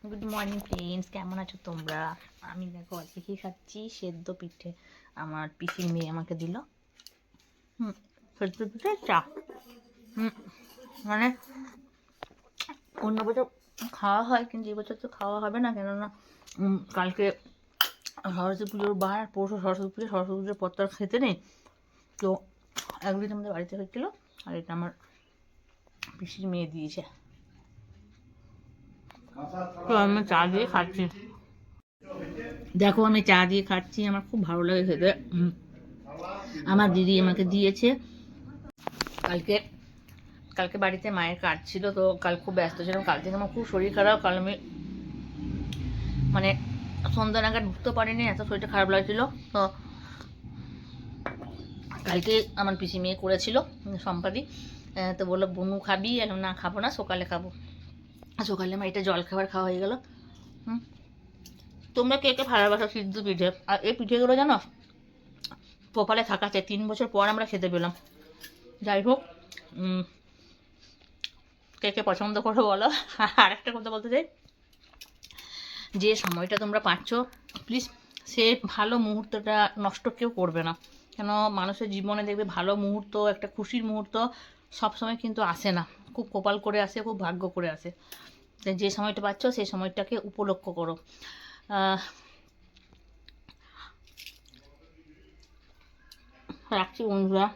Good morning friends, কেমন আছো তোমরা? আমি দেখো আজকে কি খাচ্ছি, সেদ্ধ পিঠে। আমার পিসির মেয়ে আমাকে দিল সেদ্ধ পিঠে চা। মানে অন্য বছর খাওয়া হয়, কিন্তু এবছর তো খাওয়া হবে না, কেননা কালকে সরস্বতী পুজোর বার, পরশু সরস্বতী পুজোর পর তো আর খেতে নেই। তো একদিন আমাদের বাড়িতে হয়েছিল, আর এটা আমার পিসির মেয়ে দিয়েছে। তো আমি চা দিয়ে খাচ্ছি। দেখো আমি চা দিয়ে খাচ্ছি, আমার খুব ভালো লাগে খেতে। আমার দিদি আমাকে দিয়েছে। কালকে কালকে বাড়িতে মায়ের কাজ ছিল, তো কাল খুব ব্যস্ত ছিলাম। কাল থেকে আমার খুব শরীর খারাপ। কাল আমি মানে সন্ধ্যা নাগাদ ঢুকতে পারিনি, এত শরীরটা খারাপ লাগছিল। তো কালকে আমার পিসি মেয়ে করেছিল সম্পাদি, তো বললো বনু খাবি? না খাবো না, সকালে খাবো। সকালে আমার এটা জল খাবার খাওয়া হয়ে গেল। তোমরা কে কে ভালোবাসো সিদ্ধ পিঠে? আর এই পিঠেগুলো জানো কপালে থাকা চাই, 3 বছর পর আমরা খেতে পেলাম। যাই হোক, কে কে পছন্দ করো বলো। আর একটা কথা বলতে চাই, যে সময়টা তোমরা পাচ্ছ প্লিজ সে ভালো মুহূর্তটা নষ্ট কেউ করবে না। কেন মানুষের জীবনে দেখবে ভালো মুহূর্ত, একটা খুশির মুহূর্ত সবসময় কিন্তু আসে না, খুব কপাল করে আসে, খুব ভাগ্য করে আসে। যে সময়টা পাচ্ছ সেই সময়টাকে উপলক্ষ করো। রাখছি বন্ধুরা।